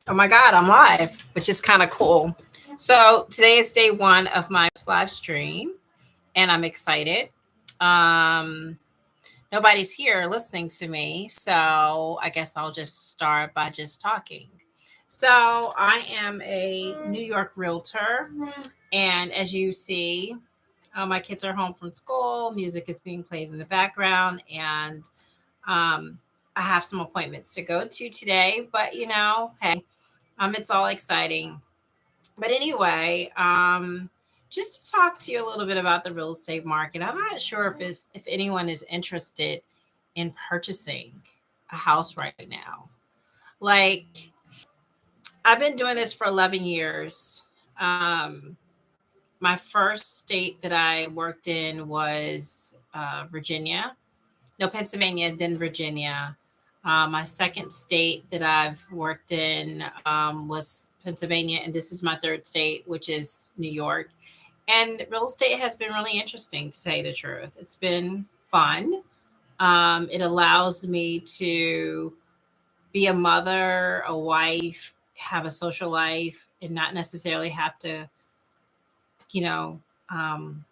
Oh my God, I'm live, which is kind of cool. So today is day one of my live stream, and I'm excited. Um, Nobody's here listening to me, so I guess I'll just start by just talking. So I am a New York realtor, and as you see, my kids are home from school. Music is being played in the background, and um, I have some appointments to go to today. But hey, it's all exciting. But anyway, just to talk to you a little bit about the real estate market. I'm not sure if anyone is interested in purchasing a house right now. Like, I've been doing this for 11 years. My first state that I worked in was Virginia. No, Pennsylvania, then Virginia. My second state that I've worked in was Pennsylvania, and this is my third state, which is New York. And real estate has been really interesting, to say the truth. It's been fun. It allows me to be a mother, a wife, have a social life, and not necessarily have to, you know, um,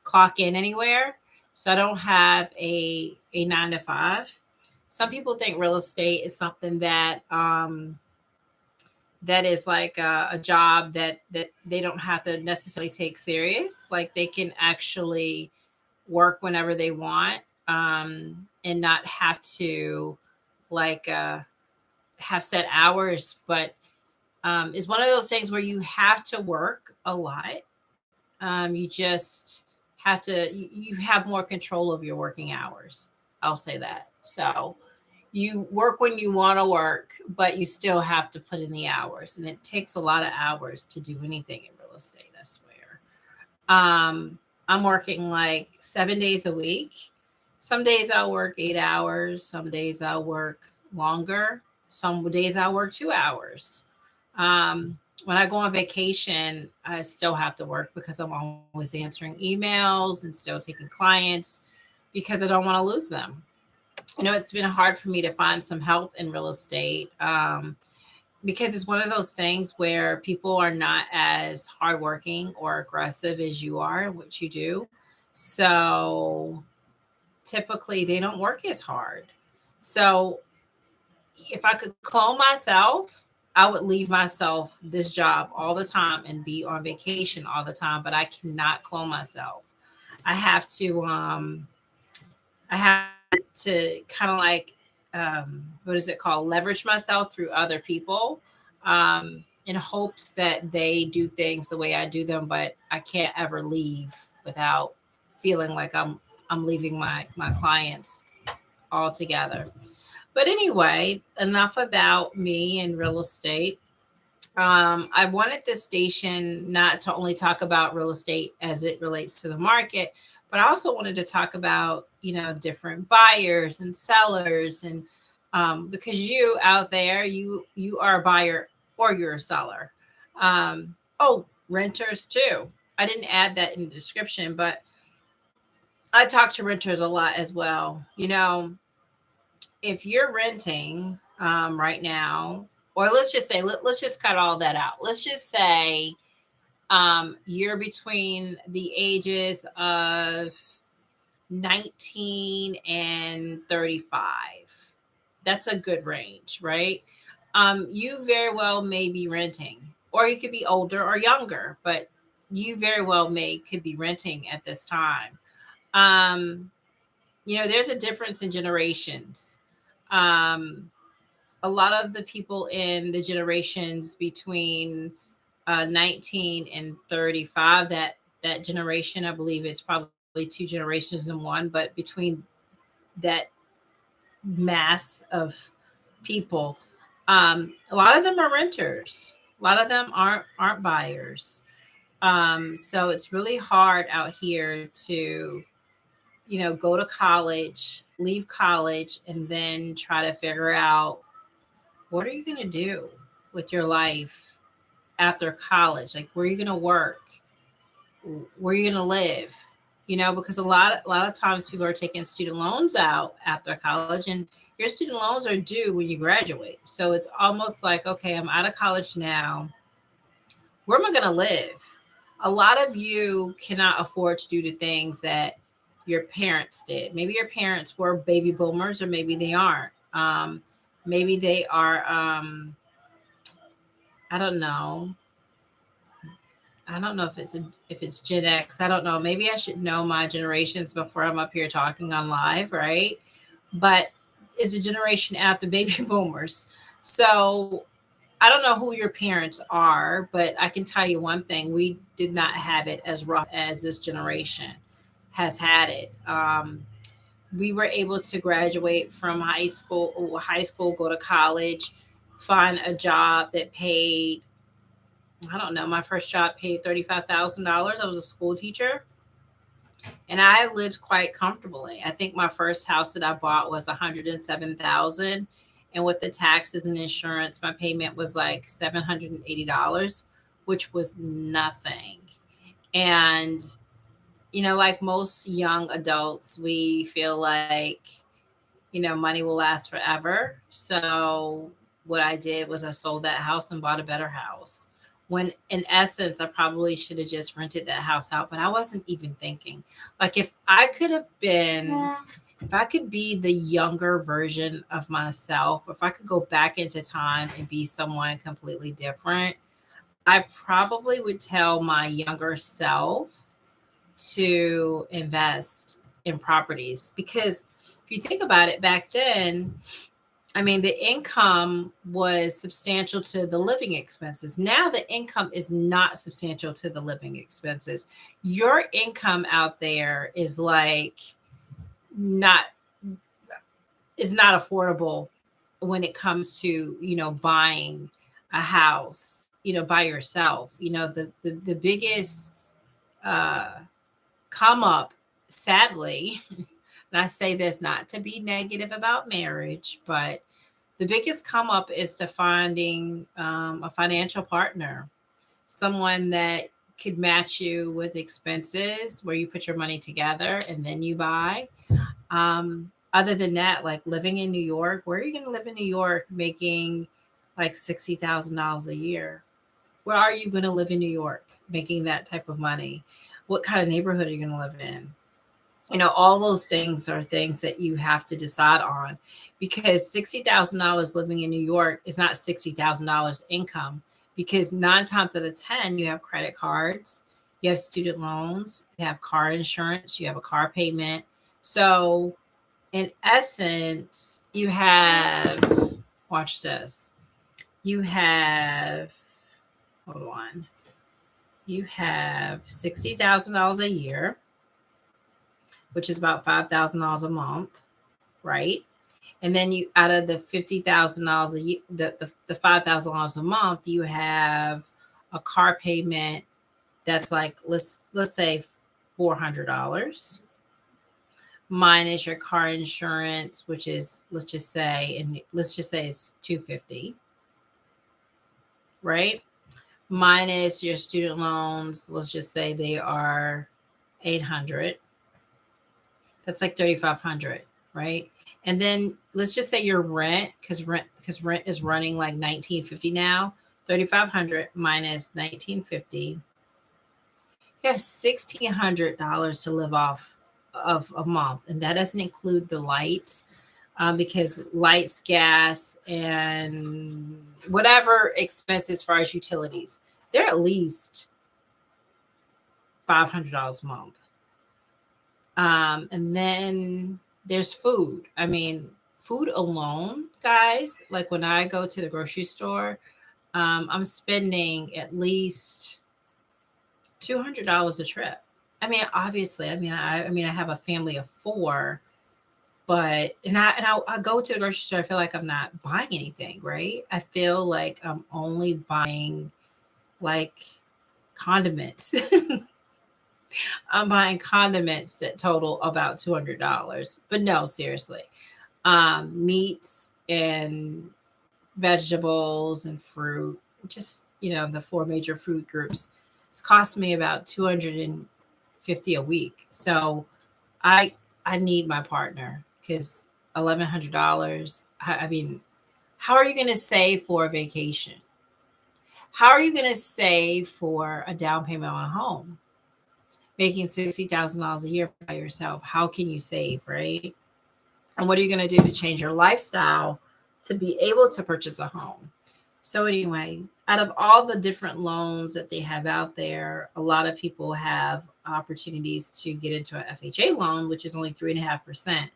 clock in anywhere. So I don't have a 9 to 5. Some people think real estate is something that is like a job that they don't have to necessarily take serious. Like they can actually work whenever they want, and not have to like have set hours. But it's one of those things where you have to work a lot. You just have to you have more control of your working hours. I'll say that. So you work when you want to work, but you still have to put in the hours, and it takes a lot of hours to do anything in real estate, I swear. I'm working like 7 days a week. Some days I'll work 8 hours, some days I'll work longer, some days I'll work 2 hours. When I go on vacation, I still have to work because I'm always answering emails and still taking clients because I don't want to lose them. It's been hard for me to find some help in real estate, because it's one of those things where people are not as hardworking or aggressive as you are in what you do. So typically they don't work as hard. So if I could clone myself, I would leave myself this job all the time and be on vacation all the time, but I cannot clone myself. I have to I have to kind of like what is it called? Leverage myself through other people, in hopes that they do things the way I do them, but I can't ever leave without feeling like I'm leaving my clients altogether. But anyway, enough about me and real estate. I wanted this station not to only talk about real estate as it relates to the market, but I also wanted to talk about, different buyers and sellers, and because you out there, you are a buyer or you're a seller. Oh, renters too. I didn't add that in the description, but I talk to renters a lot as well. If you're renting right now, or let's just say, let's just cut all that out. Let's just say you're between the ages of 19 and 35. That's a good range, right? You very well may be renting, or you could be older or younger, but you very well may could be renting at this time. Um, there's a difference in generations. Um, a lot of the people in the generations between 19 and 35, that generation, I believe it's probably two generations in one, but between that mass of people, a lot of them are renters. A lot of them aren't buyers. So it's really hard out here to go to college, leave college, and then try to figure out what are you going to do with your life after college? Like, where are you going to work? Where are you going to live? because a lot of times people are taking student loans out after college, and your student loans are due when you graduate. So it's almost like, okay, I'm out of college now. Where am I going to live? A lot of you cannot afford to do the things that your parents did. Maybe your parents were baby boomers, or maybe they aren't. Maybe they are. I don't know. I don't know if it's Gen X. I don't know. Maybe I should know my generations before I'm up here talking on live, right? But it's a generation after baby boomers. So I don't know who your parents are, but I can tell you one thing: we did not have it as rough as this generation has had it. We were able to graduate from high school, go to college, find a job that paid. I don't know. My first job paid $35,000. I was a school teacher, and I lived quite comfortably. I think my first house that I bought was 107,000, and with the taxes and insurance, my payment was like $780, which was nothing. And like most young adults, we feel like money will last forever. So what I did was I sold that house and bought a better house. When in essence, I probably should have just rented that house out, but I wasn't even thinking. Like if I could be the younger version of myself, if I could go back into time and be someone completely different, I probably would tell my younger self to invest in properties, because if you think about it, back then, I mean, the income was substantial to the living expenses. Now the income is not substantial to the living expenses. Your income out there not is not affordable when it comes to buying a house by yourself. The biggest uh come up, sadly, and I say this not to be negative about marriage, but the biggest come up is to finding a financial partner, someone that could match you with expenses, where you put your money together and then you buy. Other than that, like living in New York, where are you going to live in New York making like $60,000 a year? Where are you going to live in New York making that type of money? What kind of neighborhood are you going to live in? All those things are things that you have to decide on, because $60,000 living in New York is not $60,000 income, because 9 times out of 10, you have credit cards, you have student loans, you have car insurance, you have a car payment. So, in essence, watch this, you have, hold on, you have $60,000 a year, which is about $5,000 a month, right? And then you, out of the $50,000 a year, the $5,000 a month, you have a car payment that's like, let's say $400, minus your car insurance, which is let's just say it's $250, right? Minus your student loans, let's just say they are $800. That's like $3,500, right? And then let's just say your rent, because rent is running like $1,950 now. $3,500 minus $1,950, you have $1,600 to live off of a month, and that doesn't include the lights, because lights, gas, and whatever expenses as far as utilities, they're at least $500 a month. And then there's food. I mean, food alone, guys, like when I go to the grocery store, I'm spending at least $200 a trip. I mean, obviously, I have a family of 4, but I go to the grocery store. I feel like I'm not buying anything, right? I feel like I'm only buying like condiments. I'm buying condiments that total about $200. But no, seriously, meats and vegetables and fruit, just the 4 major food groups, it's cost me about $250 $50 a week. So I need my partner because $1,100. I mean, how are you going to save for a vacation? How are you going to save for a down payment on a home? Making $60,000 a year by yourself, how can you save, right? And what are you going to do to change your lifestyle to be able to purchase a home? So anyway, out of all the different loans that they have out there, a lot of people have opportunities to get into an FHA loan, which is only 3.5%.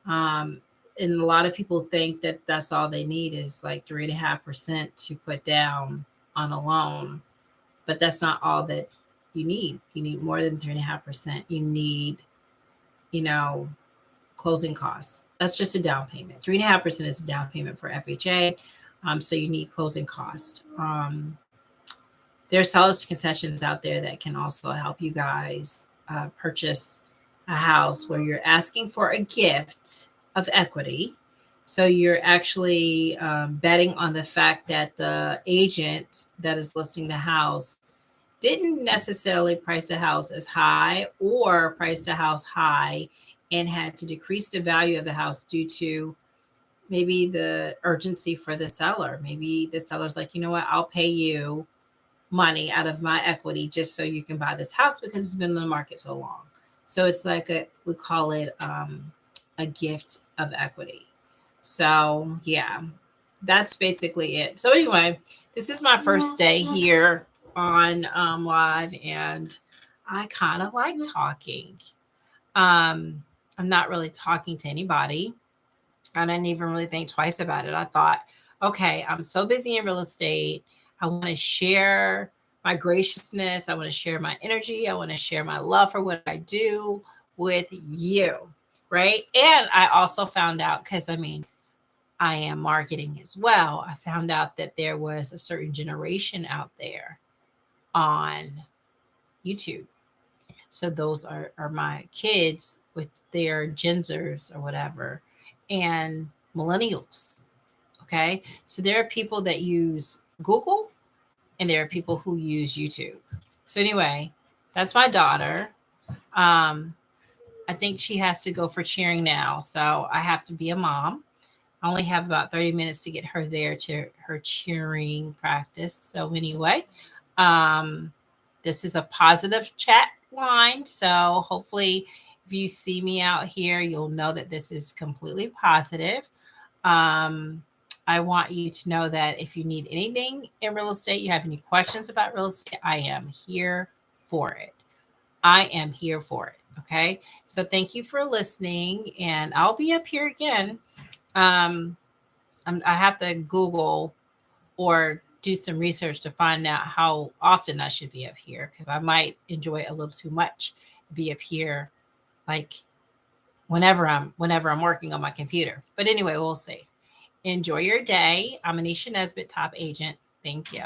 And a lot of people think that that's all they need is like 3.5% to put down on a loan, but that's not all that you need. You need more than 3.5%. You need, closing costs. That's just a down payment. 3.5% is a down payment for FHA. So you need closing cost. There's sellers concessions out there that can also help you guys purchase a house where you're asking for a gift of equity. So you're actually betting on the fact that the agent that is listing the house didn't necessarily price the house as high or price the house high and had to decrease the value of the house due to maybe the urgency for the seller. Maybe the seller's like, you know what, I'll pay you money out of my equity just so you can buy this house because it's been in the market so long. So it's like we call it a gift of equity. So yeah, that's basically it. So anyway, this is my first day here on live, and I kind of like talking. I'm not really talking to anybody. I didn't even really think twice about it. I thought, okay, I'm so busy in real estate. I want to share my graciousness. I want to share my energy. I want to share my love for what I do with you, right? And I also found out, because I am marketing as well. I found out that there was a certain generation out there on YouTube. So those are my kids with their Genzers or whatever, and millennials. Okay. So there are people that use Google and there are people who use YouTube. So anyway, that's my daughter. I think she has to go for cheering now. So I have to be a mom. I only have about 30 minutes to get her there to her cheering practice. So anyway, this is a positive chat line. So hopefully if you see me out here, you'll know that this is completely positive. I want you to know that if you need anything in real estate, you have any questions about real estate, I am here for it. I am here for it. Okay. So thank you for listening, and I'll be up here again. I have to Google or do some research to find out how often I should be up here, because I might enjoy it a little too much to be up here like whenever I'm working on my computer. But anyway, we'll see. Enjoy your day. I'm Anesha Nesbitt, top agent. Thank you.